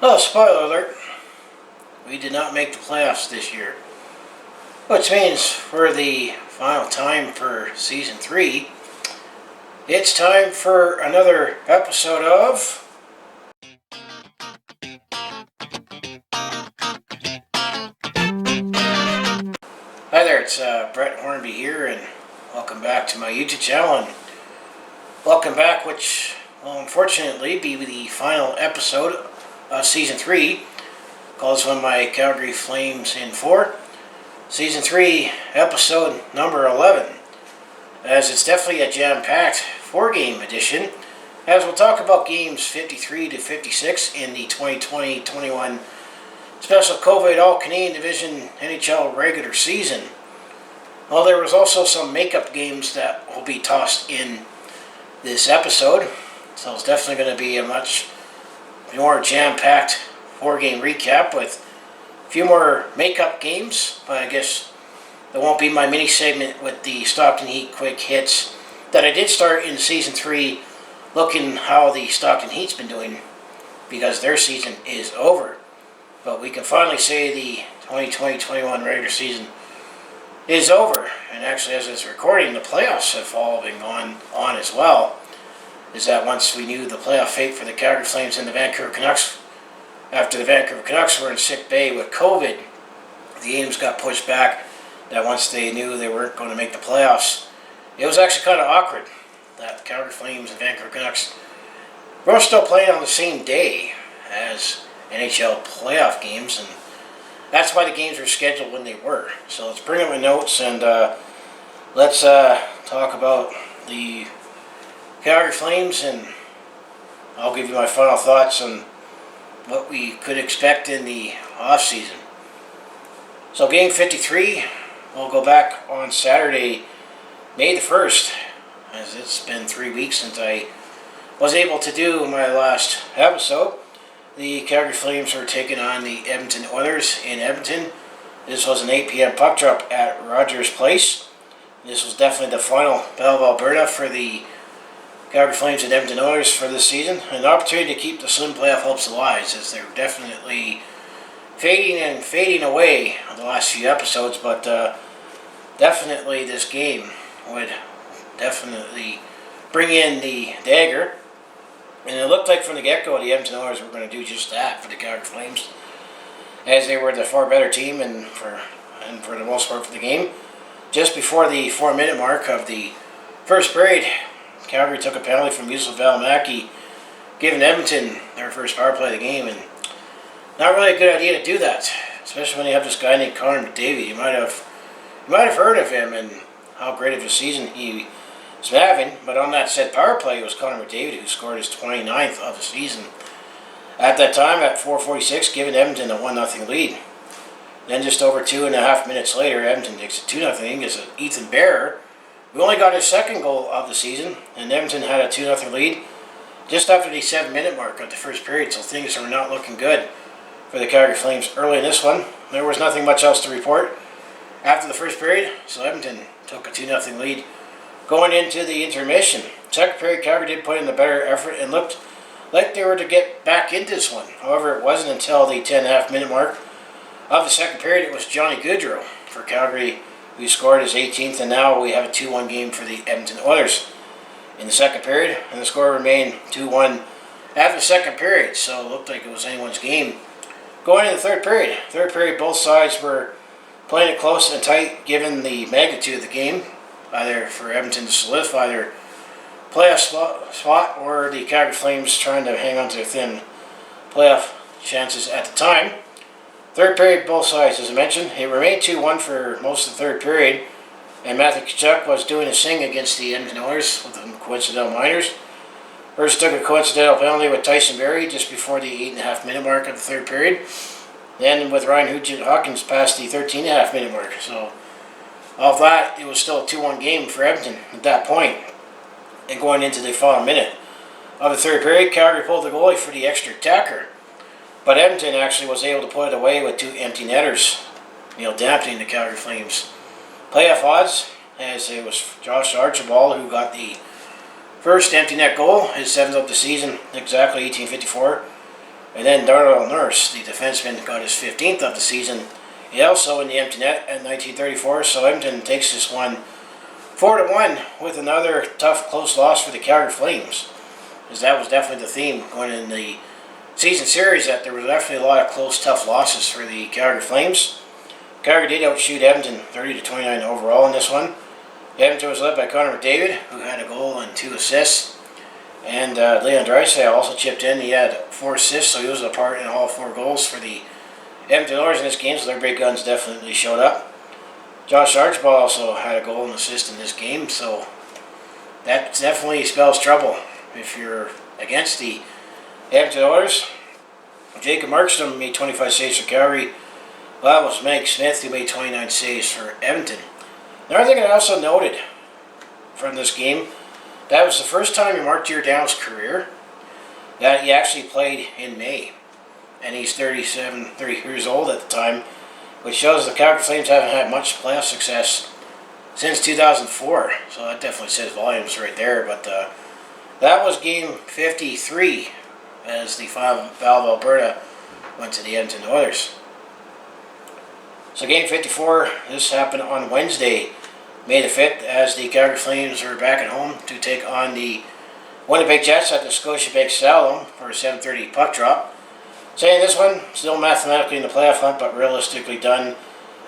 Oh, spoiler alert. We did not make the playoffs this year. Which means for the final time for Season 3, it's time for another episode of... Hi there, it's Brett Hornby here, and welcome back to my YouTube channel, and welcome back, which will unfortunately be the final episode of Season 3. Call this one my Calgary Flames in 4. Season 3, episode number 11. As it's definitely a jam-packed 4-game edition, as we'll talk about games 53 to 56 in the 2020-21 Special COVID All-Canadian Division NHL Regular season. Well, there was also some makeup games that will be tossed in this episode, so it's definitely going to be a much more jam-packed 4-game recap with a few more makeup games, but I guess there won't be my mini segment with the Stockton Heat quick hits that I did start in Season 3, looking how the Stockton Heat's been doing, because their season is over. But we can finally say the 2020-21 regular season is over. And actually, as it's recording, the playoffs have all been going on as well. Is that once we knew the playoff fate for the Calgary Flames and the Vancouver Canucks, after the Vancouver Canucks were in sick bay with COVID, the games got pushed back. That once they knew they weren't going to make the playoffs, it was actually kind of awkward that the Calgary Flames and Vancouver Canucks were still playing on the same day as NHL playoff games, and that's why the games were scheduled when they were. So let's bring up my notes and let's talk about the Calgary Flames, and I'll give you my final thoughts on what we could expect in the off-season. So game 53, we'll go back on Saturday, May the 1st, as it's been 3 weeks since I was able to do my last episode. The Calgary Flames were taking on the Edmonton Oilers in Edmonton. This was an 8 p.m. puck drop at Rogers Place. This was definitely the final Battle of Alberta for the Calgary Flames and Edmonton Oilers for this season. An opportunity to keep the slim playoff hopes alive, as they're definitely fading away in the last few episodes. But definitely this game would definitely bring in the dagger. And it looked like from the get-go the Edmonton Oilers were going to do just that for the Calgary Flames, as they were the far better team and for the most part for the game. Just before the 4-minute mark of the first period, Calgary took a penalty from Yusuf Valimaki, giving Edmonton their first power play of the game. And not really a good idea to do that, especially when you have this guy named Connor McDavid. You might have heard of him and how great of a season he was having, but on that said power play, it was Connor McDavid who scored his 29th of the season. At that time, at 4:46, giving Edmonton a 1-0 lead. Then just over 2.5 minutes later, Edmonton takes a 2-0 lead as Ethan Bear, who only got his second goal of the season, and Edmonton had a 2-0 lead just after the 7-minute mark of the first period, so things were not looking good for the Calgary Flames early in this one. There was nothing much else to report after the first period, so Edmonton took a 2-0 lead going into the intermission. Second period, Calgary did put in the better effort and looked like they were to get back into this one. However, it wasn't until the 10.5-minute mark of the second period it was Johnny Gaudreau for Calgary who scored his 18th, and now we have a 2-1 game for the Edmonton Oilers in the second period, and the score remained 2-1 after the second period, so it looked like it was anyone's game going into the third period. Third period, both sides were playing it close and tight given the magnitude of the game, either for Edmonton to solidify their playoff spot or the Calgary Flames trying to hang on to their thin playoff chances at the time. Third period, both sides, as I mentioned, it remained 2-1 for most of the third period, and Matthew Tkachuk was doing his thing against the Edmonton Oilers with the coincidental minors. First took a coincidental penalty with Tyson Barrie just before the 8.5-minute mark of the third period. Then with Ryan Hawkins past the 13.5-minute mark. So of that, it was still a 2-1 game for Edmonton at that point. And going into the final minute of the third period, Calgary pulled the goalie for the extra attacker. But Edmonton actually was able to put it away with 2 empty netters, dampening the Calgary Flames playoff odds, as it was Josh Archibald who got the first empty net goal, his 7th of the season, exactly 1854. And then Darnell Nurse, the defenseman, got his 15th of the season. He also in the empty net at 1934, so Edmonton takes this one 4-1 with another tough, close loss for the Calgary Flames. Because that was definitely the theme going in the season series, that there was definitely a lot of close, tough losses for the Calgary Flames. Calgary did outshoot Edmonton 30-29 overall in this one. Edmonton was led by Connor McDavid, who had a goal and 2 assists. And Leon Draisaitl also chipped in. He had 4 assists, so he was a part in all 4 goals for the Edmonton Oilers in this game, so their big guns definitely showed up. Josh Archibald also had a goal and assist in this game, so that definitely spells trouble if you're against the Edmonton Oilers. Jacob Markstrom made 25 saves for Calgary. Well, that was Mike Smith, who made 29 saves for Edmonton. Another thing I also noted from this game, that was the first time in Mark Giordano's career that he actually played in May. And he's 30 years old at the time, which shows the Calgary Flames haven't had much playoff success since 2004. So that definitely says volumes right there. But that was game 53 as the final Battle of Alberta went to the Edmonton Oilers. So game 54, this happened on Wednesday, May the 5th, as the Calgary Flames were back at home to take on the Winnipeg Jets at the Scotiabank Saddledome for a 7:30 puck drop. Saying this one, still mathematically in the playoff hunt, but realistically done.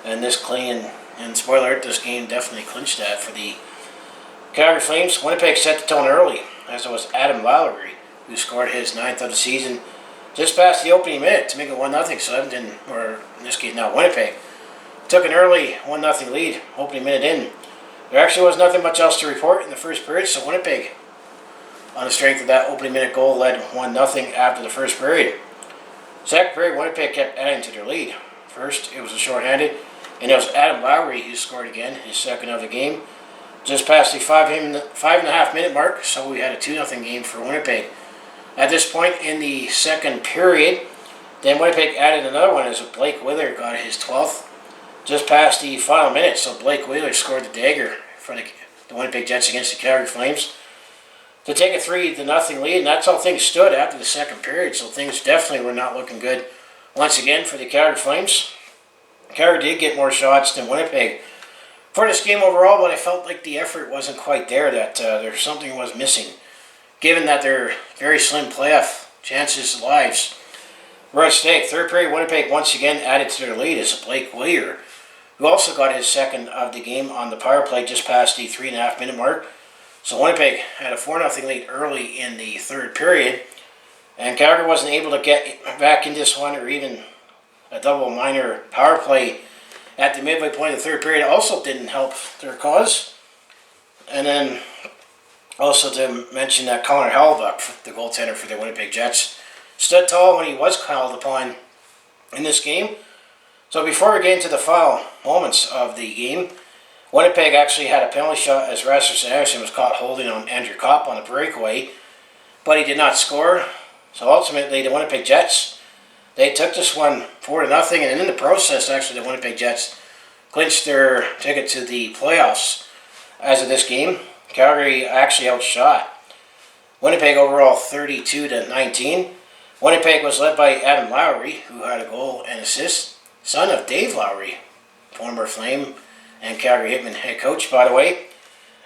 And this clean, and spoiler alert, this game definitely clinched that for the Calgary Flames. Winnipeg set the tone early, as it was Adam Lowry who scored his 9th of the season just past the opening minute to make it 1-0. So Edmonton, or in this case now Winnipeg, took an early 1-0 lead, opening minute in. There actually was nothing much else to report in the first period, so Winnipeg, on the strength of that opening minute goal, led 1-0 after the first period. Second period, Winnipeg kept adding to their lead. First, it was a shorthanded, and it was Adam Lowry who scored again, his 2nd of the game, just past the 5.5 minute mark, so we had a 2-0 game for Winnipeg. At this point in the second period, then Winnipeg added another one as Blake Wheeler got his 12th, just past the final minute, so Blake Wheeler scored the dagger for the Winnipeg Jets against the Calgary Flames to take a 3-0 lead, and that's how things stood after the second period, so things definitely were not looking good once again for the Calgary Flames. Calgary did get more shots than Winnipeg for this game overall, but I felt like the effort wasn't quite there, that there's something was missing, given that their very slim playoff chances lives were at stake. Third period, Winnipeg once again added to their lead as Blake Wheeler, who also got his 2nd of the game on the power play just past the 3.5 minute mark. So Winnipeg had a 4-0 lead early in the third period, and Calgary wasn't able to get back in this one, or even a double minor power play at the midway point of the third period also didn't help their cause. And then also to mention that Connor Hellebuyck, the goaltender for the Winnipeg Jets, stood tall when he was called upon in this game. So before we get into the final moments of the game, Winnipeg actually had a penalty shot as Rasmus Anderson was caught holding on Andrew Kopp on a breakaway, but he did not score. So ultimately, the Winnipeg Jets, they took this one 4-0, and in the process, actually, the Winnipeg Jets clinched their ticket to the playoffs as of this game. Calgary actually outshot Winnipeg overall 32-19. Winnipeg was led by Adam Lowry, who had a goal and assist, son of Dave Lowry, former Flame and Calgary Hitman head coach, by the way.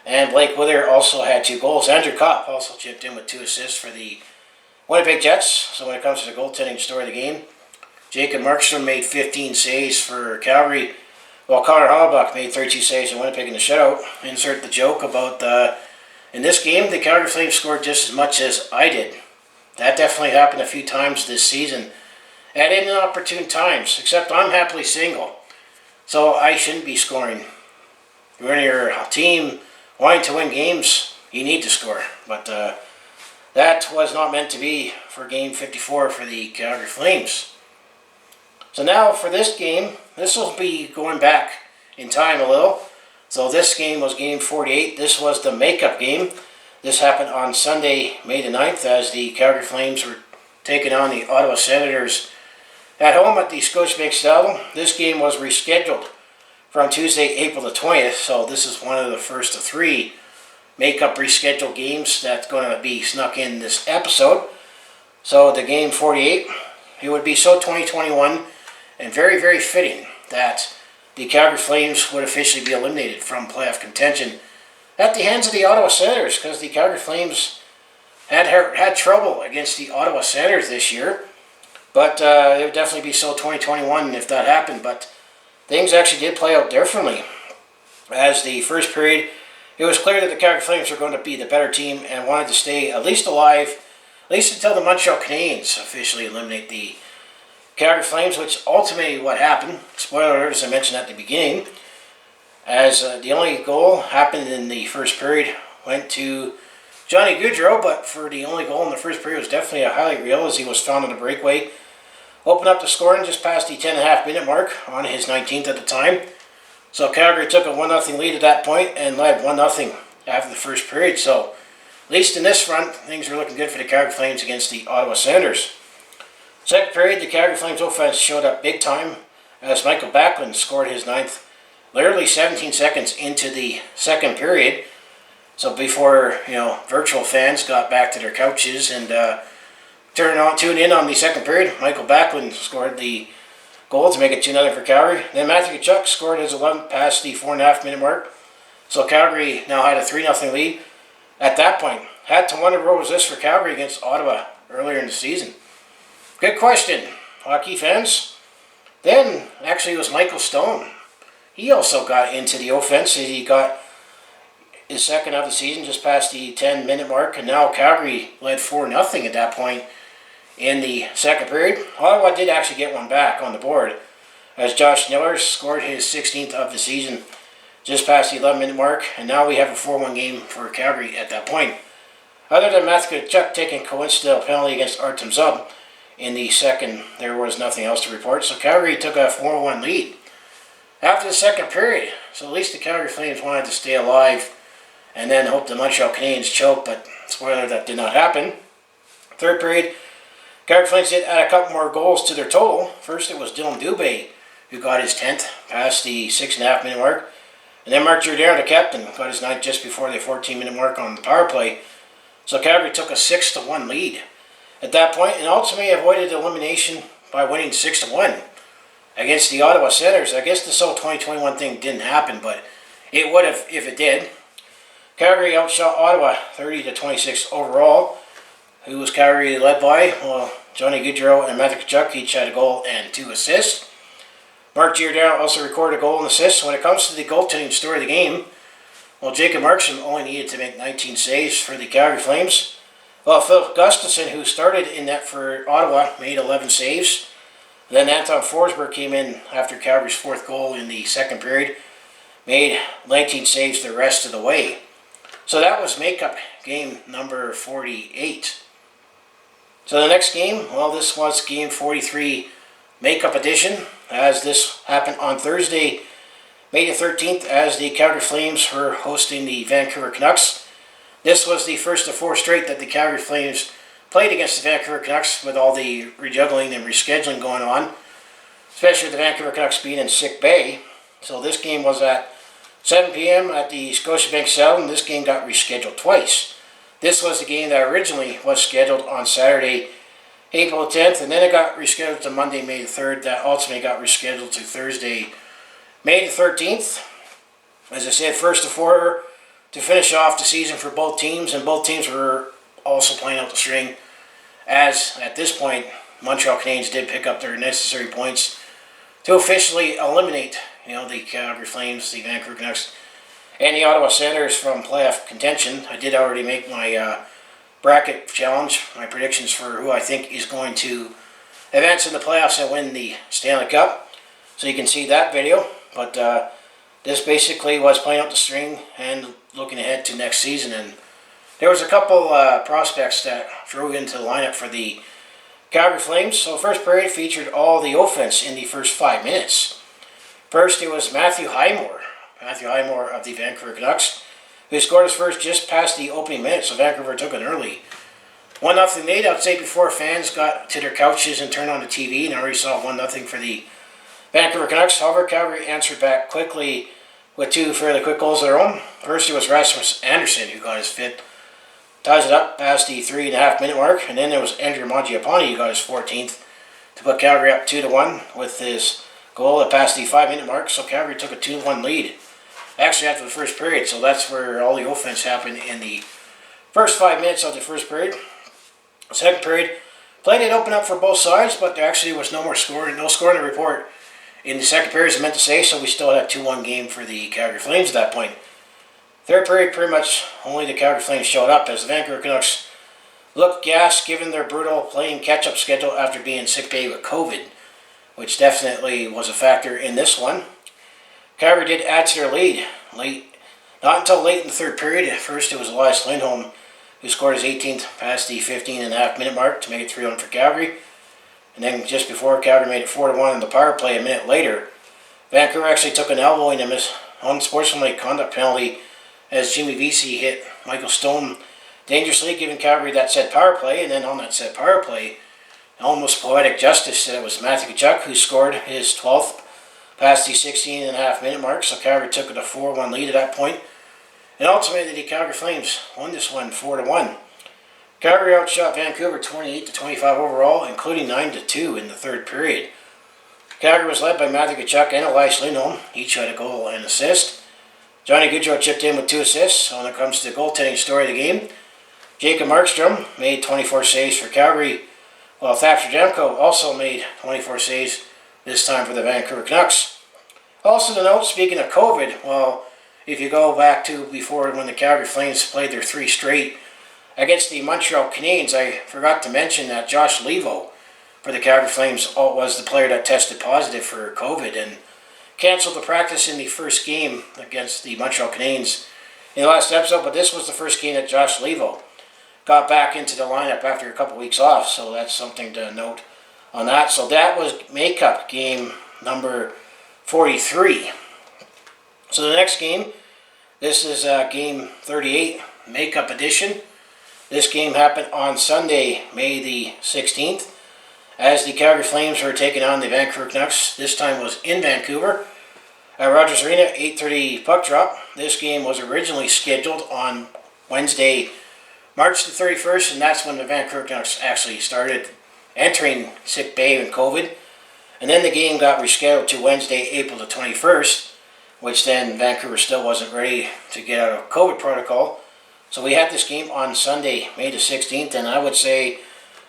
And Blake Wheeler also had 2 goals. Andrew Kopp also chipped in with 2 assists for the Winnipeg Jets. So when it comes to the goaltending story of the game, Jacob Markstrom made 15 saves for Calgary, while Connor Hellebuyck made 32 saves in Winnipeg in the shutout. Insert the joke about, in this game, the Calgary Flames scored just as much as I did. That definitely happened a few times this season, at inopportune times, except I'm happily single, so I shouldn't be scoring. When you're a team wanting to win games, you need to score. But that was not meant to be for Game 54 for the Calgary Flames. So now for this game, this will be going back in time a little. So this game was Game 48. This was the makeup game. This happened on Sunday, May the 9th, as the Calgary Flames were taking on the Ottawa Senators at home at the Scotiabank Saddledome. This game was rescheduled from Tuesday, April the 20th, so this is one of the first of 3 makeup rescheduled games that's going to be snuck in this episode. So the Game 48 it would be so 2021 and very, very fitting that the Calgary Flames would officially be eliminated from playoff contention at the hands of the Ottawa Senators, because the Calgary Flames had trouble against the Ottawa Senators this year. But it would definitely be so 2021 if that happened. But things actually did play out differently. As the first period, it was clear that the Calgary Flames were going to be the better team and wanted to stay at least alive, at least until the Montreal Canadiens officially eliminate the Calgary Flames, which ultimately what happened. Spoiler alert, as I mentioned at the beginning, as the only goal happened in the first period went to Johnny Gaudreau, but for the only goal in the first period was definitely a highlight reel, as he was found on a breakaway. Opened up the scoring just past the 10.5 minute mark on his 19th at the time. So Calgary took a 1-0 lead at that point and led 1-0 after the first period. So at least in this front, things were looking good for the Calgary Flames against the Ottawa Senators. Second period, the Calgary Flames offense showed up big time as Michael Backlund scored his ninth literally 17 seconds into the second period. So before, virtual fans got back to their couches and tuned in on the second period, Michael Backlund scored the goal to make it 2-0 for Calgary. Then Matthew Tkachuk scored his 11th past the 4.5 minute mark. So Calgary now had a 3-0 lead. At that point, had to wonder what was this for Calgary against Ottawa earlier in the season. Good question, hockey fans. Then, actually, it was Michael Stone. He also got into the offense. He got his second of the season just past the 10-minute mark, and now Calgary led 4-0 at that point in the second period. Ottawa did actually get one back on the board as Josh Naylor scored his 16th of the season just past the 11-minute mark, and now we have a 4-1 game for Calgary at that point. Other than Matthew Tkachuk taking a coincidental penalty against Artem Zub in the second, there was nothing else to report, so Calgary took a 4-1 lead after the second period. So at least the Calgary Flames wanted to stay alive and then hope the Montreal Canadiens choke, but spoiler, that did not happen. Third period, Calgary Flames did add a couple more goals to their total. First, it was Dylan Dubé who got his 10th past the 6.5 minute mark. And then Mark Giordano, the captain, got his 9th just before the 14-minute mark on the power play. So Calgary took a 6-1 lead at that point and ultimately avoided elimination by winning 6-1 against the Ottawa Senators. I guess the So 2021 thing didn't happen, but it would have if it did. Calgary outshot Ottawa 30-26 overall. Who was Calgary led by? Well, Johnny Gaudreau and Matthew Tkachuk each had a goal and 2 assists. Mark Giordano also recorded a goal and assist. When it comes to the goaltending story of the game, well, Jacob Markstrom only needed to make 19 saves for the Calgary Flames. Well, Phil Gustafsson, who started in net for Ottawa, made 11 saves. Then Anton Forsberg came in after Calgary's 4th goal in the second period, made 19 saves the rest of the way. So that was makeup game number 48. So the next game, well, this was game 43 makeup edition, as this happened on Thursday, May the 13th, as the Calgary Flames were hosting the Vancouver Canucks. This was the first of 4 straight that the Calgary Flames played against the Vancouver Canucks, with all the rejuggling and rescheduling going on, especially the Vancouver Canucks being in sick bay. So this game was at 7 p.m. at the Scotiabank Cell, and this game got rescheduled twice. This was the game that originally was scheduled on Saturday, April 10th, and then it got rescheduled to Monday, May the 3rd. That ultimately got rescheduled to Thursday, May the 13th. As I said, first of 4 to finish off the season for both teams, and both teams were also playing out the string, as at this point, Montreal Canadiens did pick up their necessary points to officially eliminate the Calgary Flames, the Vancouver Canucks, and the Ottawa Senators from playoff contention. I did already make my bracket challenge, my predictions for who I think is going to advance in the playoffs and win the Stanley Cup. So you can see that video. But this basically was playing out the string and looking ahead to next season. And there was a couple prospects that drew into the lineup for the Calgary Flames. So the first period featured all the offense in the first 5 minutes. First, it was Matthew Highmore of the Vancouver Canucks, who scored his first just past the opening minute, so Vancouver took an early 1-0 lead. I'd say before fans got to their couches and turned on the TV and already saw 1-0 for the Vancouver Canucks. However, Calgary answered back quickly with 2 fairly quick goals of their own. First, it was Rasmus Andersson who got his 5th, ties it up past the 3.5 minute mark, and then there was Andrew Mangiapane who got his 14th to put Calgary up 2-1 with his goal at past the 5-minute mark. So Calgary took a 2-1 lead actually after the first period. So that's where all the offense happened in the first 5 minutes of the first period. Second period, play did open up for both sides, but there actually was no scoring to report in the second period, as I meant to say, so we still had a 2-1 game for the Calgary Flames at that point. Third period, pretty much only the Calgary Flames showed up as the Vancouver Canucks looked gassed given their brutal playing catch-up schedule after being sick bay with COVID, which definitely was a factor in this one. Calgary did add to their lead not until late in the third period. At first it was Elias Lindholm who scored his 18th past the 15.5-minute mark to make it 3-1 for Calgary. And then just before Calgary made it 4-1 in the power play a minute later, Vancouver actually took an elbowing and unsportsmanlike conduct penalty as Jimmy Vesey hit Michael Stone dangerously, giving Calgary that said power play. And then on that said power play, almost poetic justice, that it was Matthew Tkachuk who scored his 12th past the 16.5-minute mark. So Calgary took it a 4-1 lead at that point. And ultimately, the Calgary Flames won this one 4-1. Calgary outshot Vancouver 28-25 overall, including 9-2 in the third period. Calgary was led by Matthew Tkachuk and Elias Lindholm. Each had a goal and assist. Johnny Gaudreau chipped in with 2 assists. So when it comes to the goaltending story of the game, Jacob Markstrom made 24 saves for Calgary, while Thatcher Demko also made 24 saves, this time for the Vancouver Canucks. Also to note, speaking of COVID, well, if you go back to before when the Calgary Flames played their 3 straight against the Montreal Canadiens, I forgot to mention that Josh Levo for the Calgary Flames was the player that tested positive for COVID and canceled the practice in the first game against the Montreal Canadiens in the last episode. But this was the first game that Josh Levo got back into the lineup after a couple weeks off, so that's something to note on that. So that was makeup game number 43. So the next game, this is game 38, makeup edition. This game happened on Sunday, May the 16th, as the Calgary Flames were taking on the Vancouver Canucks. This time was in Vancouver at Rogers Arena, 8:30 puck drop. This game was originally scheduled on Wednesday, March the 31st, and that's when the Vancouver Canucks actually started entering sick bay and COVID. And then the game got rescheduled to Wednesday, April the 21st, which then Vancouver still wasn't ready to get out of COVID protocol. So we had this game on Sunday, May the 16th, and I would say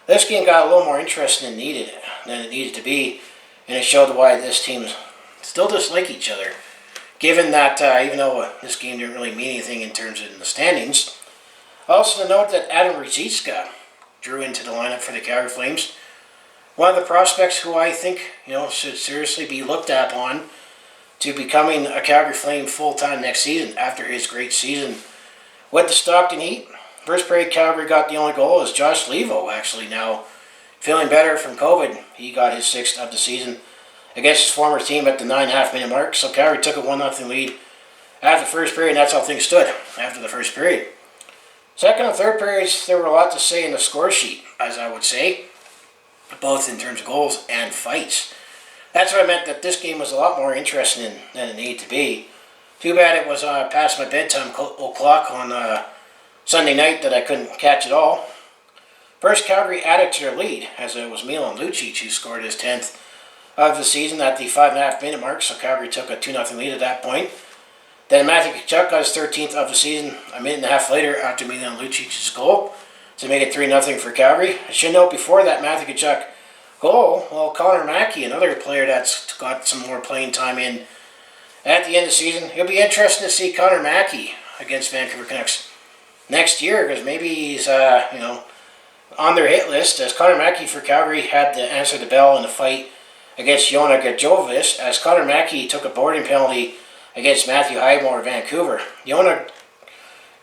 this game got a little more interesting than it needed to be, and it showed why this team still dislike each other, given that even though this game didn't really mean anything in terms of the standings. Also to note that Adam Ruzicka drew into the lineup for the Calgary Flames, one of the prospects who I think should seriously be looked at on to becoming a Calgary Flame full-time next season after his great season with the Stockton Heat. First period, Calgary got the only goal as Josh Levo actually now feeling better from COVID. He got his 6th of the season against his former team at the 9.5-minute mark. So Calgary took a 1-0 lead after the first period, and that's how things stood after the first period. Second and third periods, there were a lot to say in the score sheet, as I would say, both in terms of goals and fights. That's what I meant, that this game was a lot more interesting than it needed to be. Too bad it was past my bedtime o'clock on Sunday night that I couldn't catch it all. First, Calgary added to their lead, as it was Milan Lucic who scored his 10th of the season at the 5.5-minute mark, so Calgary took a 2-0 lead at that point. Then Matthew Tkachuk got his 13th of the season a minute and a half later after Milan Lucic's goal to make it 3-0 for Calgary. I should note before that Matthew Tkachuk goal, well, Connor Mackey, another player that's got some more playing time in at the end of the season. It'll be interesting to see Connor Mackey against Vancouver Canucks next year, because maybe he's on their hit list, as Connor Mackey for Calgary had to answer the bell in a fight against Jona Gajovic, as Connor Mackey took a boarding penalty against Matthew Highmore of Vancouver. Jona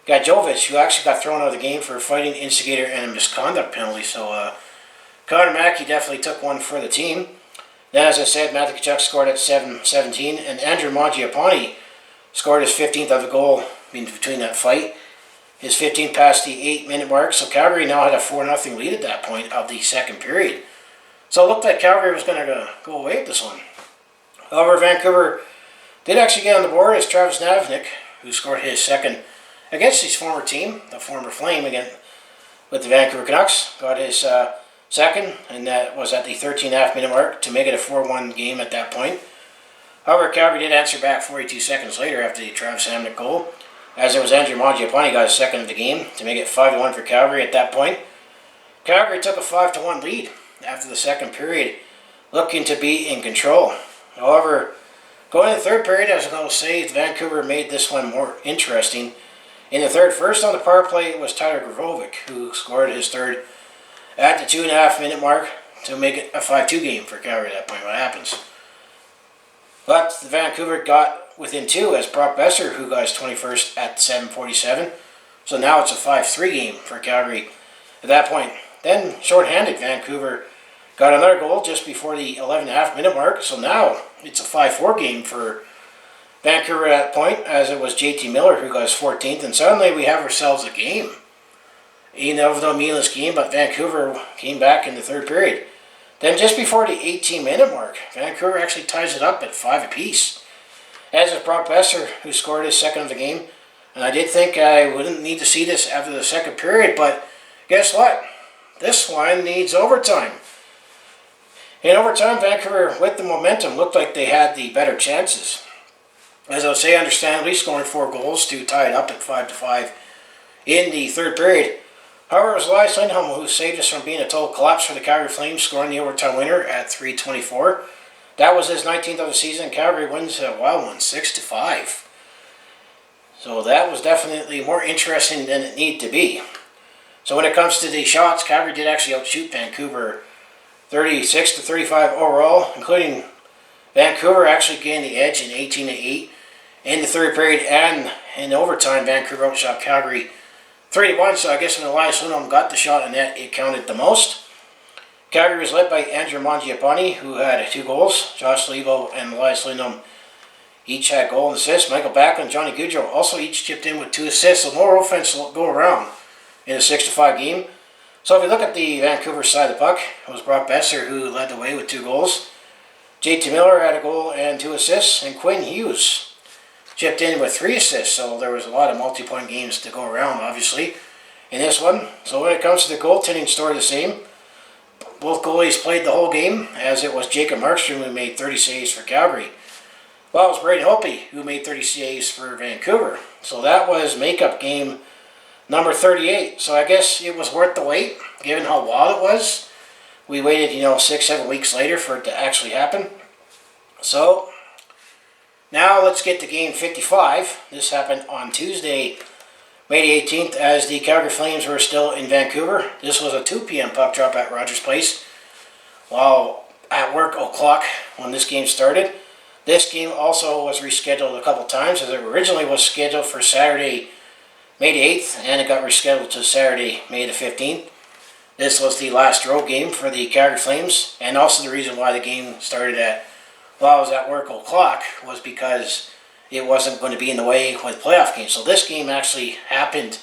Gajovic, who actually got thrown out of the game for a fighting instigator and a misconduct penalty, so Connor Mackey definitely took one for the team. Then, as I said, Matthew Tkachuk scored at 7:17, and Andrew Mangiapane scored his 15th of the goal in between that fight. His 15th past the 8-minute mark, so Calgary now had a 4-0 lead at that point of the second period. So it looked like Calgary was going to go away with this one. However, Vancouver did actually get on the board as Travis Navnik, who scored his 2nd against his former team, the former Flame, again with the Vancouver Canucks, got his second, and that was at the 13.5 minute mark to make it a 4-1 game at that point. However, Calgary did answer back 42 seconds later after the Travis Hamonic goal, as it was Andrew Mangiapane got his second of the game to make it 5-1 for Calgary at that point. Calgary took a 5-1 lead after the second period, looking to be in control. However, going into the third period, as I was going to say, Vancouver made this one more interesting. In the third, first on the power play, it was Tyler Gravovic who scored his third at the 2.5 minute mark to make it a 5-2 game for Calgary at that point. What happens? But Vancouver got within two as Brock Besser, who got his 21st at 7:47. So now it's a 5-3 game for Calgary at that point. Then, shorthanded, Vancouver got another goal just before the 11.5 minute mark. So now it's a 5-4 game for Vancouver at that point, as it was JT Miller who got his 14th. And suddenly we have ourselves a game. Though a meaningless game, but Vancouver came back in the third period. Then just before the 18-minute mark, Vancouver actually ties it up at 5 apiece. As it's Brock Besser who scored his second of the game. And I did think I wouldn't need to see this after the second period, but guess what? This one needs overtime. In overtime, Vancouver, with the momentum, looked like they had the better chances. As I would say, understandably, scoring 4 goals to tie it up at 5-5 in the third period. However, it was Elias Lindholm who saved us from being a total collapse for the Calgary Flames, scoring the overtime winner at 3:24. That was his 19th of the season. Calgary wins a wild one, 6-5. So that was definitely more interesting than it needed to be. So when it comes to the shots, Calgary did actually outshoot Vancouver 36-35 overall, including Vancouver actually gained the edge in 18-8 in the third period, and in overtime, Vancouver outshot Calgary 3-1. So I guess when Elias Lindholm got the shot in net, it counted the most. Calgary was led by Andrew Mangiapane, who had 2 goals. Josh Leivo and Elias Lindholm each had goal and assist. Michael Backlund and Johnny Gaudreau also each chipped in with 2 assists, so more offense will go around in a 6-5 game. So if you look at the Vancouver side of the puck, it was Brock Besser who led the way with 2 goals. JT Miller had a goal and 2 assists, and Quinn Hughes chipped in with 3 assists, so there was a lot of multi-point games to go around, obviously, in this one. So when it comes to the goaltending story, the same. Both goalies played the whole game, as it was Jacob Markstrom who made 30 saves for Calgary, while it was Braden Holtby who made 30 saves for Vancouver. So that was makeup game number 38. So I guess it was worth the wait, given how wild it was. We waited, 6-7 weeks later for it to actually happen. So now let's get to game 55. This happened on Tuesday, May the 18th, as the Calgary Flames were still in Vancouver. This was a 2 p.m. puck drop at Rogers Place, while at work o'clock when this game started. This game also was rescheduled a couple times, as it originally was scheduled for Saturday, May the 8th, and it got rescheduled to Saturday, May the 15th. This was the last road game for the Calgary Flames, and also the reason why the game started while I was at work o'clock was because it wasn't going to be in the way with playoff games. So this game actually happened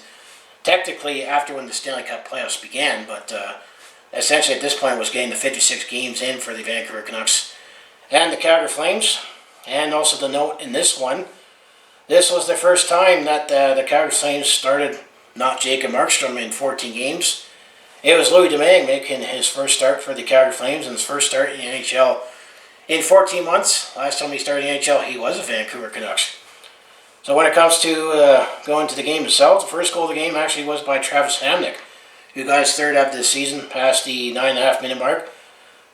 technically after when the Stanley Cup Playoffs began, but essentially at this point was getting the 56 games in for the Vancouver Canucks and the Calgary Flames. And also to note in this one, this was the first time that the Calgary Flames started not Jacob Markstrom in 14 games. It was Louis Domingue making his first start for the Calgary Flames and his first start in the NHL in 14 months. Last time he started in the NHL, he was a Vancouver Canucks. So when it comes to going to the game itself, the first goal of the game actually was by Travis Hamonic, who got his third up this season past the 9.5 minute mark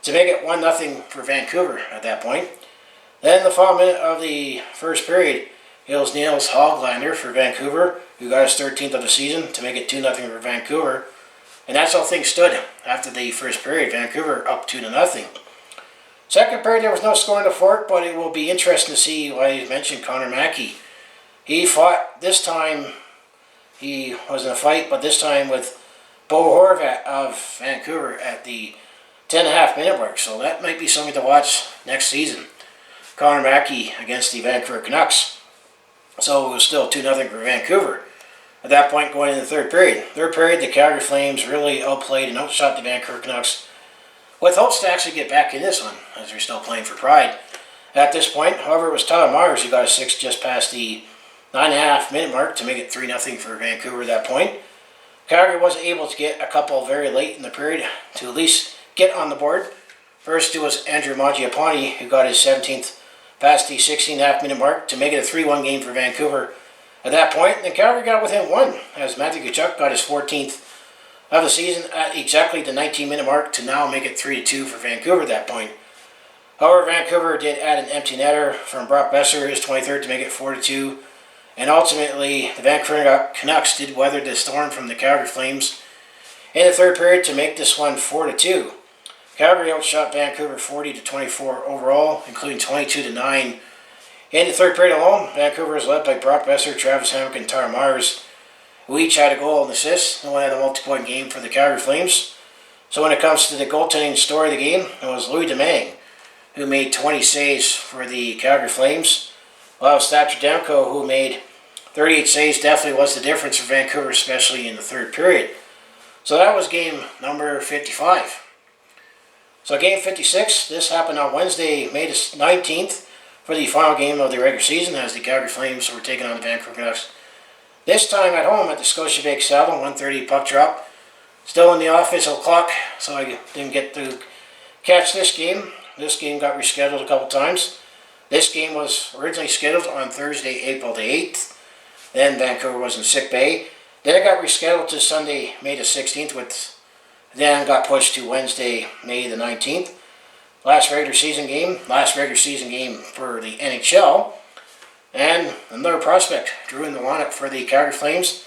to make it 1-0 for Vancouver at that point. Then the final minute of the first period, it was Niels Hoglander for Vancouver, who got his 13th of the season to make it 2-0 for Vancouver. And that's how things stood after the first period. Vancouver up 2-0. Second period, there was no score in the fort, but it will be interesting to see why you mentioned Connor Mackey. He fought this time. He was in a fight, but this time with Bo Horvat of Vancouver at the 10.5 minute mark. So that might be something to watch next season. Connor Mackey against the Vancouver Canucks. So it was still 2-0 for Vancouver at that point going into the third period. Third period, the Calgary Flames really outplayed and outshot the Vancouver Canucks, with hopes to actually get back in this one, as they're still playing for pride at this point. However, it was Tyler Myers who got a 6 just past the 9.5 minute mark to make it 3-0 for Vancouver at that point. Calgary was able to get a couple very late in the period to at least get on the board. First, it was Andrew Mangiapane who got his 17th past the 16.5 minute mark to make it a 3-1 game for Vancouver. At that point, then Calgary got within one as Matthew Tkachuk got his 14th of the season at exactly the 19-minute mark to now make it 3-2 for Vancouver at that point. However, Vancouver did add an empty netter from Brock Besser, his 23rd, to make it 4-2. And ultimately, the Vancouver Canucks did weather the storm from the Calgary Flames in the third period to make this one 4-2. Calgary outshot Vancouver 40-24 overall, including 22-9. In the third period alone, Vancouver was led by Brock Besser, Travis Hamonic, and Tara Myers, who each had a goal and assist. No one had a multi-point game for the Calgary Flames. So when it comes to the goaltending story of the game, it was Louis Domingue, who made 20 saves for the Calgary Flames, while Thatcher Demko, who made 38 saves, definitely was the difference for Vancouver, especially in the third period. So that was game number 55. So game 56, this happened on Wednesday, May 19th, for the final game of the regular season as the Calgary Flames were taking on the Vancouver Canucks. This time at home at the Scotiabank Saddle, 1:30 puck drop. Still in the official clock, so I didn't get to catch this game. This game got rescheduled a couple times. This game was originally scheduled on Thursday, April the 8th. Then Vancouver was in sick bay. Then it got rescheduled to Sunday, May the 16th, which then got pushed to Wednesday, May the 19th. Last regular season game for the NHL. And another prospect drew in the lineup for the Calgary Flames.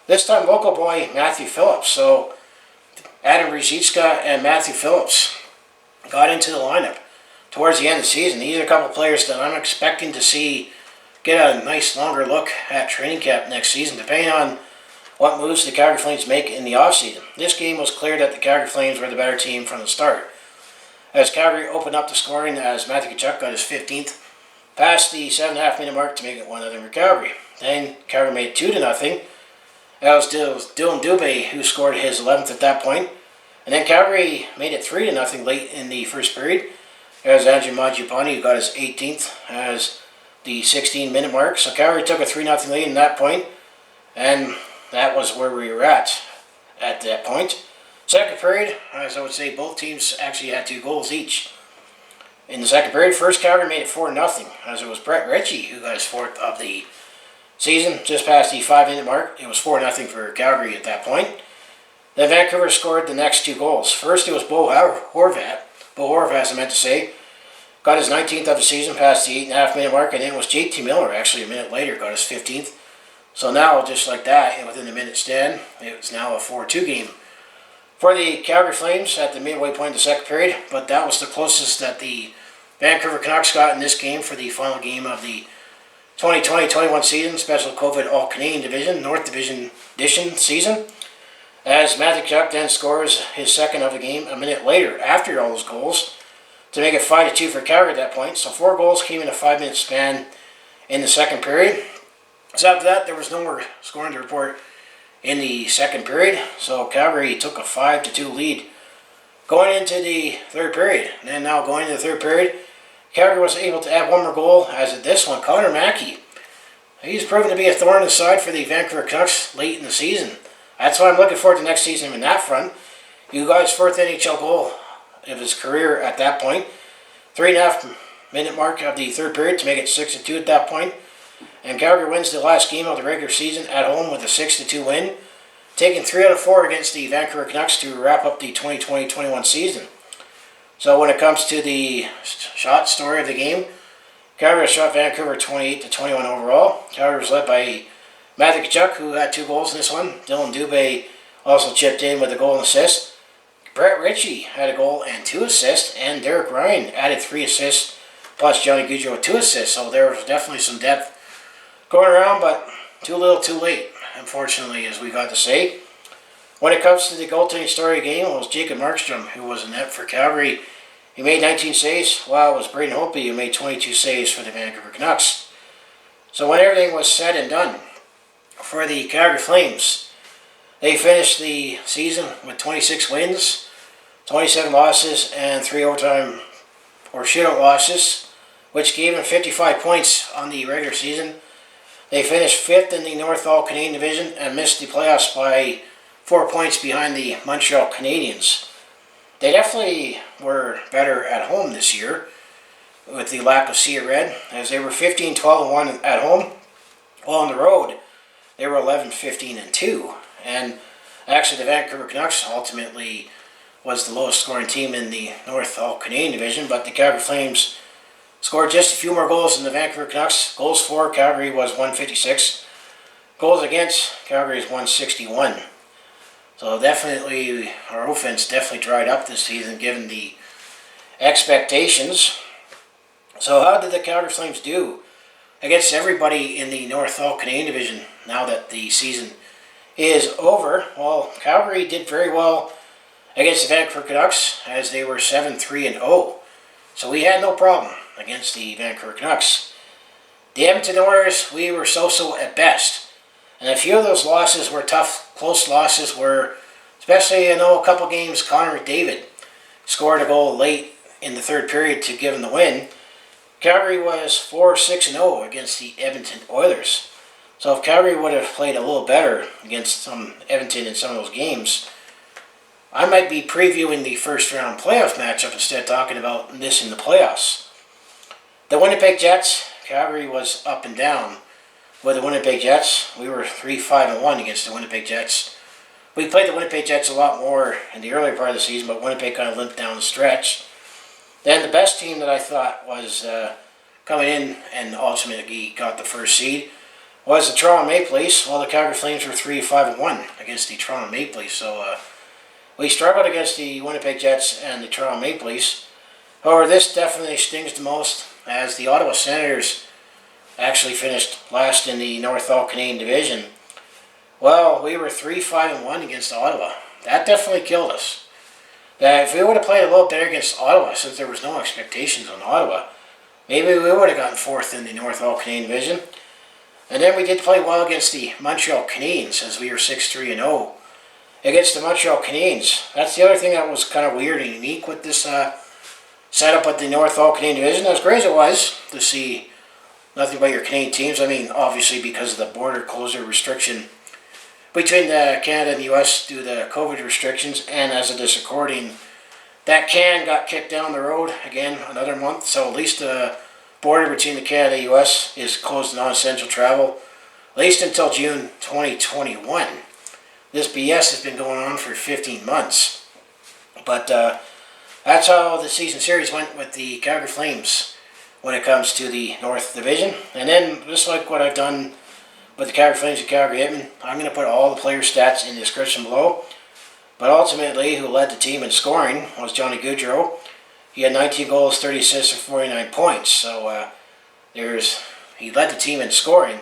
This time local boy Matthew Phillips. So Adam Ruzicka and Matthew Phillips got into the lineup towards the end of the season. These are a couple of players that I'm expecting to see get a nice longer look at training camp next season, depending on what moves the Calgary Flames make in the offseason. This game was clear that the Calgary Flames were the better team from the start, as Calgary opened up the scoring as Matthew Tkachuk got his 15th, past the 7.5 minute mark to make it 1-0 for Calgary. Then Calgary made it 2-0. That was Dylan Dubé who scored his 11th at that point. And then Calgary made it 3-0 late in the first period. As Andrew Mangiapane who got his 18th as the 16-minute mark. So Calgary took a 3-0 lead in that point, and that was where we were at that point. Second period, as I would say, both teams actually had 2 goals each. In the second period, first Calgary made it 4-0, as it was Brett Ritchie who got his 4th of the season, just past the 5-minute mark. It was 4-0 for Calgary at that point. Then Vancouver scored the next 2 goals. First, it was Bo Horvat, as I meant to say, got his 19th of the season past the 8.5 minute mark, and then it was JT Miller, actually a minute later, got his 15th. So now, just like that, and within the minute stand, it was now a 4-2 game for the Calgary Flames at the midway point of the second period, but that was the closest that the Vancouver Canucks got in this game for the final game of the 2020-21 season, special COVID All-Canadian Division, North Division edition season, as Matthew Tkachuk then scores his second of the game a minute later after all those goals to make it 5-2 for Calgary at that point. So 4 goals came in a 5-minute span in the second period. So after that, there was no more scoring to report in the second period. So Calgary took a 5-2 lead going into the third period. And then now going into the third period, Calgary was able to add one more goal, as in this one, Connor Mackey. He's proven to be a thorn in the side for the Vancouver Canucks late in the season. That's why I'm looking forward to next season in that front. He got his 4th NHL goal of his career at that point. 3.5 minute mark of the third period to make it 6-2 at that point. And Calgary wins the last game of the regular season at home with a 6-2 win, taking 3 out of 4 against the Vancouver Canucks to wrap up the 2020-21 season. So when it comes to the shot story of the game, Calgary shot Vancouver 28-21 overall. Calgary was led by Matthew Tkachuk, who had 2 goals in this one. Dylan Dubé also chipped in with a goal and assist. Brett Ritchie had a goal and 2 assists, and Derek Ryan added 3 assists, plus Johnny Gaudreau with 2 assists. So there was definitely some depth going around, but too little too late, unfortunately, as we got to say. When it comes to the goaltending story of the game, it was Jacob Markstrom who was in net for Calgary. He made 19 saves, while it was Braden Holtby who made 22 saves for the Vancouver Canucks. So when everything was said and done for the Calgary Flames, they finished the season with 26 wins, 27 losses, and 3 overtime or shootout losses, which gave them 55 points on the regular season. They finished 5th in the North All-Canadian Division and missed the playoffs by 4 points behind the Montreal Canadiens. They definitely were better at home this year with the lack of Sea Red, as they were 15-12-1 at home. Well, on the road, they were 11-15-2. And actually, the Vancouver Canucks ultimately was the lowest scoring team in the North All-Canadian division, but the Calgary Flames scored just a few more goals than the Vancouver Canucks. Goals for Calgary was 156. Goals against Calgary is 161. So definitely, our offense definitely dried up this season given the expectations. So how did the Calgary Flames do against everybody in the North All-Canadian division now that the season is over? Well, Calgary did very well against the Vancouver Canucks as they were 7-3-0. So we had no problem against the Vancouver Canucks. The Edmonton Oilers, we were so-so at best. And a few of those losses were tough, close losses were, especially a couple games, Connor McDavid scored a goal late in the third period to give them the win. Calgary was 4-6-0 against the Edmonton Oilers. So if Calgary would have played a little better against Edmonton in some of those games, I might be previewing the first round playoff matchup instead of talking about this in the playoffs. The Winnipeg Jets, Calgary was up and down. With the Winnipeg Jets, we were 3-5-1 against the Winnipeg Jets. We played the Winnipeg Jets a lot more in the earlier part of the season, but Winnipeg kind of limped down the stretch. Then the best team that I thought was coming in and ultimately got the first seed was the Toronto Maple Leafs. Well, the Calgary Flames were 3-5-1 against the Toronto Maple Leafs. So we struggled against the Winnipeg Jets and the Toronto Maple Leafs. However, this definitely stings the most as the Ottawa Senators actually finished last in the North All-Canadian division. Well, we were 3-5-1 against Ottawa. That definitely killed us. If we would have played a little better against Ottawa, since there was no expectations on Ottawa, maybe we would have gotten fourth in the North All-Canadian division. And then we did play well against the Montreal Canadiens, as we were 6-3-0 against the Montreal Canadiens. That's the other thing that was kind of weird and unique with this setup at the North All-Canadian division. As great as it was to see nothing but your Canadian teams. I mean, obviously because of the border closure restriction between Canada and the U.S. due to the COVID restrictions, and as of this recording, that can got kicked down the road again another month. So at least the border between the Canada and the U.S. is closed to non-essential travel, at least until June 2021. This BS has been going on for 15 months. But that's how the season series went with the Calgary Flames when it comes to the North Division. And then, just like what I've done with the Calgary Flames and Calgary Edmonton, I'm going to put all the player stats in the description below. But ultimately, who led the team in scoring was Johnny Gaudreau. He had 19 goals, 30 assists, and 49 points. So he led the team in scoring.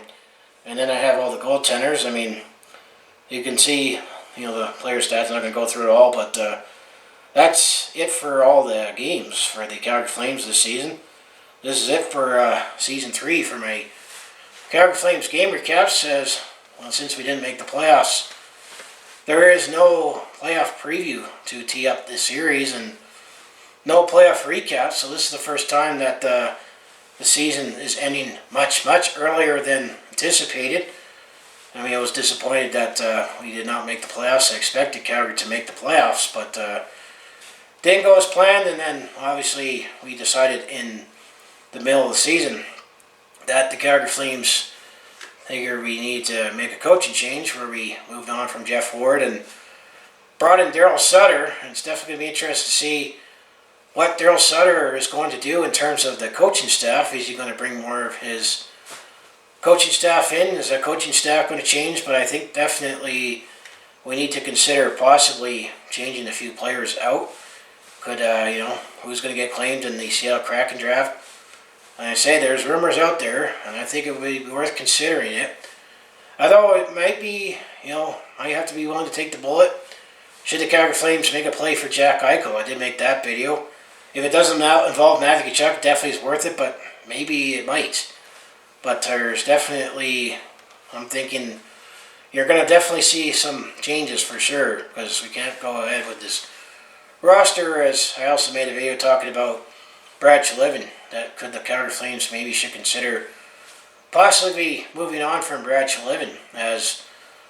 And then I have all the goaltenders. I mean, you can see, the player stats. I'm not going to go through it all, but that's it for all the games for the Calgary Flames this season. This is it for Season 3 for my Calgary Flames game recaps. Since we didn't make the playoffs, there is no playoff preview to tee up this series and no playoff recap. So this is the first time that the season is ending much, much earlier than anticipated. I mean, I was disappointed that we did not make the playoffs. I expected Calgary to make the playoffs, but didn't go as planned. And then, obviously, we decided in the middle of the season that the Calgary Flames figure we need to make a coaching change, where we moved on from Jeff Ward and brought in Daryl Sutter. And it's definitely going to be interesting to see what Daryl Sutter is going to do in terms of the coaching staff. Is he going to bring more of his coaching staff in? Is that coaching staff going to change? But I think definitely we need to consider possibly changing a few players out. Could, who's going to get claimed in the Seattle Kraken draft? And I say there's rumors out there, and I think it would be worth considering it. Although it might be, I have to be willing to take the bullet. Should the Calgary Flames make a play for Jack Eichel? I did make that video. If it doesn't involve Matthew Tkachuk, it definitely is worth it, but maybe it might. But there's definitely, I'm thinking, you're going to definitely see some changes for sure, because we can't go ahead with this roster, as I also made a video talking about Brad Shalivin, that could the Calgary Flames maybe should consider possibly moving on from Brad Shalivin, as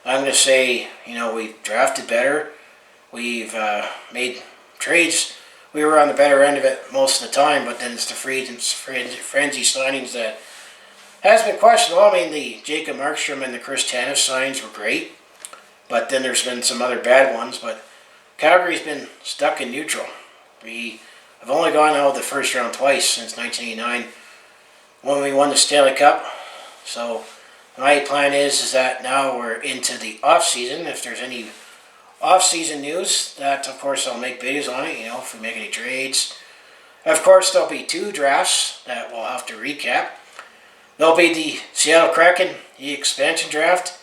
I'm going to say, we've drafted better. We've made trades. We were on the better end of it most of the time, but then it's the frenzy signings that has been questionable. I mean, the Jacob Markstrom and the Chris Tanev signings were great, but then there's been some other bad ones. But Calgary's been stuck in neutral. We have only gone out of the first round twice since 1989 when we won the Stanley Cup. So my plan is that now we're into the off season. If there's any off-season news, that of course I'll make videos on it, if we make any trades. Of course, there'll be 2 drafts that we'll have to recap. There'll be the Seattle Kraken, the expansion draft,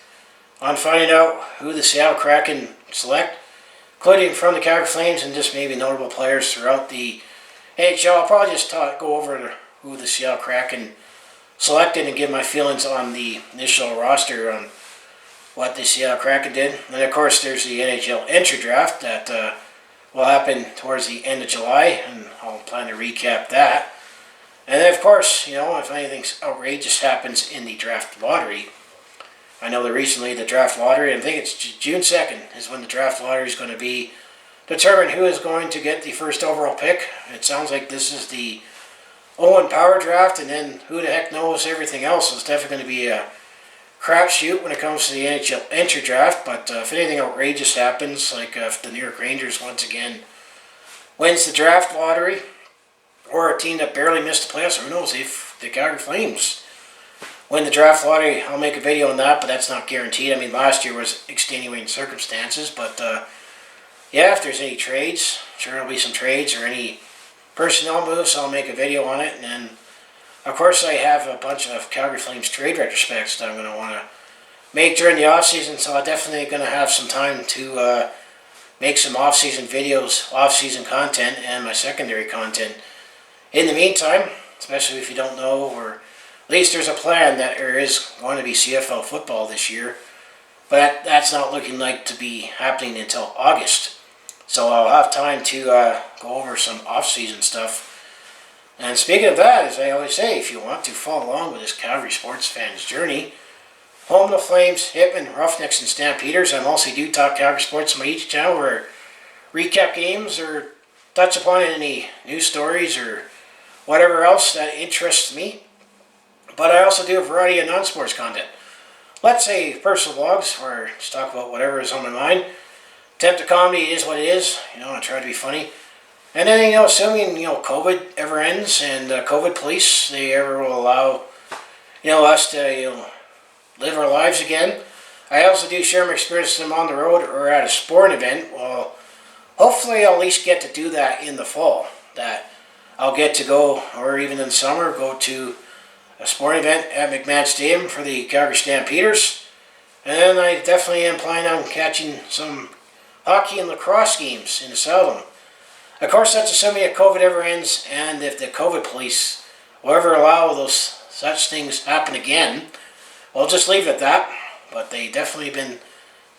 on finding out who the Seattle Kraken select, including from the Calgary Flames and just maybe notable players throughout the NHL. I'll probably just go over who the Seattle Kraken selected and give my feelings on the initial roster on what the Seattle Kraken did. And of course there's the NHL entry draft that will happen towards the end of July, and I'll plan to recap that. And then of course, if anything outrageous happens in the draft lottery. I know that recently the draft lottery, I think it's June 2nd, is when the draft lottery is going to be determine who is going to get the first overall pick. It sounds like this is the Owen Power draft, and then who the heck knows everything else. It's definitely going to be a crapshoot when it comes to the NHL entry draft, but if anything outrageous happens, like if the New York Rangers once again wins the draft lottery, or a team that barely missed the playoffs, who knows, if the Calgary Flames win the draft lottery, I'll make a video on that, but that's not guaranteed. I mean, last year was extenuating circumstances, but yeah, if there's any trades, sure there'll be some trades, or any personnel moves, I'll make a video on it. And then of course, I have a bunch of Calgary Flames trade retrospects that I'm going to want to make during the off-season, so I'm definitely going to have some time to make some off-season videos, off-season content, and my secondary content. In the meantime, especially if you don't know, or at least there's a plan that there is going to be CFL football this year, but that's not looking like to be happening until August. So I'll have time to go over some off-season stuff. And speaking of that, as I always say, if you want to follow along with this Calgary sports fan's journey, home of the Flames, Hitmen, Roughnecks, and Stampeders, I mostly do talk Calgary sports on my YouTube channel, where recap games or touch upon any news stories or whatever else that interests me. But I also do a variety of non-sports content. Let's say personal vlogs, where I just talk about whatever is on my mind. Attempt at comedy is what it is. I try to be funny. And then, assuming, COVID ever ends and COVID police, they ever will allow, us to, live our lives again. I also do share my experiences when I'm on the road or at a sporting event. Well, hopefully I'll at least get to do that in the fall. That I'll get to go, or even in summer, go to a sporting event at McMahon Stadium for the Calgary Stampeders. And then I definitely am planning on catching some hockey and lacrosse games in the Southland. Of course, that's assuming that COVID ever ends, and if the COVID police will ever allow such things happen again. We'll just leave it at that. But they definitely been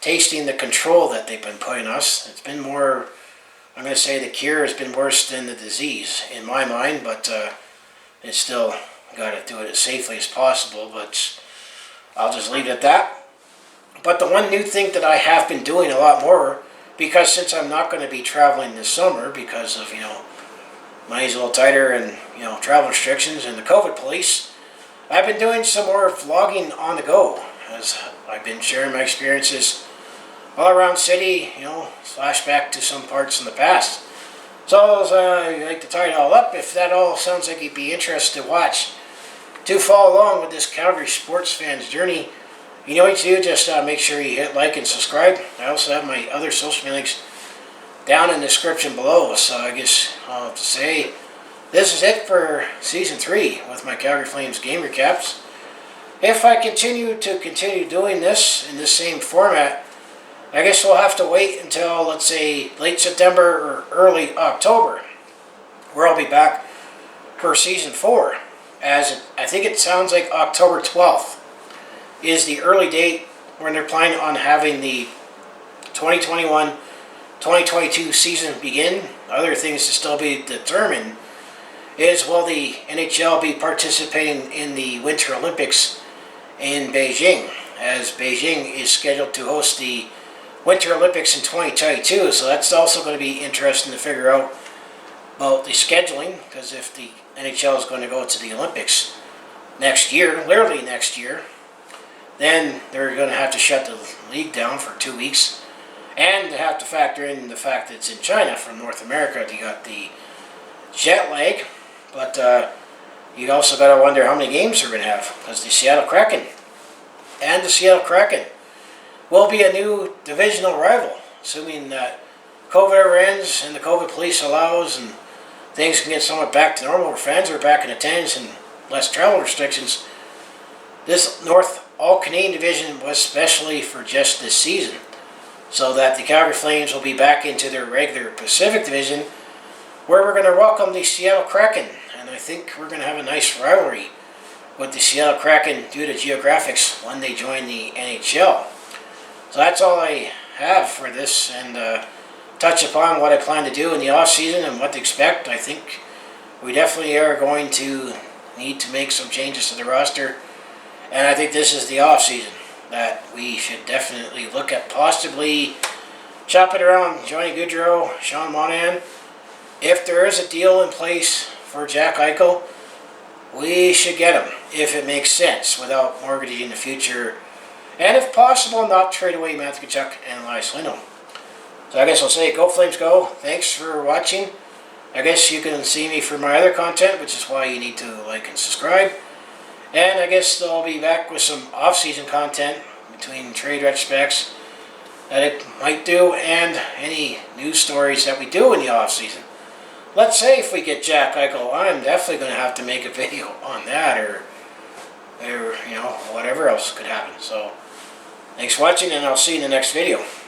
tasting the control that they've been putting us. It's been more, I'm going to say the cure has been worse than the disease in my mind, but it's still got to do it as safely as possible. But I'll just leave it at that. But the one new thing that I have been doing a lot more, because since I'm not going to be traveling this summer because of, money's a little tighter and, travel restrictions and the COVID police, I've been doing some more vlogging on the go, as I've been sharing my experiences all around city, flashback to some parts in the past. So I'd like to tie it all up. If that all sounds like you'd be interested to watch, to follow along with this Calgary sports fan's journey, you know what to do, just make sure you hit like and subscribe. I also have my other social media links down in the description below. So I guess I'll have to say, this is it for Season 3 with my Calgary Flames game recaps. If I continue doing this in this same format, I guess we'll have to wait until, let's say, late September or early October, where I'll be back for Season 4. As I think it sounds like October 12th. Is the early date when they're planning on having the 2021-2022 season begin. Other things to still be determined is, will the NHL be participating in the Winter Olympics in Beijing? as Beijing is scheduled to host the Winter Olympics in 2022, so that's also going to be interesting to figure out about the scheduling, because if the NHL is going to go to the Olympics next year, literally next year, then they're going to have to shut the league down for 2 weeks, and they have to factor in the fact that it's in China. From North America, you got the jet lag, but you also got to wonder how many games they're going to have, because the Seattle Kraken will be a new divisional rival, assuming that COVID ever ends and the COVID police allows and things can get somewhat back to normal, where fans are back in attendance and less travel restrictions. This North All-Canadian division was specially for just this season, so that the Calgary Flames will be back into their regular Pacific division, where we're going to welcome the Seattle Kraken, and I think we're going to have a nice rivalry with the Seattle Kraken due to geographics when they join the NHL. So that's all I have for this, and touch upon what I plan to do in the off season and what to expect. I think we definitely are going to need to make some changes to the roster, and I think this is the off season that we should definitely look at possibly shopping around Johnny Gaudreau, Sean Monahan. If there is a deal in place for Jack Eichel, we should get him if it makes sense without mortgaging the future, and if possible not trade away Matthew Tkachuk and Elias Lindholm. So I guess I'll say go Flames go. Thanks for watching. I guess you can see me for my other content, which is why you need to like and subscribe. And I guess I'll be back with some off-season content between trade retrospects that I might do and any news stories that we do in the off-season. Let's say if we get Jack Eichel, I'm definitely going to have to make a video on that, or whatever else could happen. So thanks for watching, and I'll see you in the next video.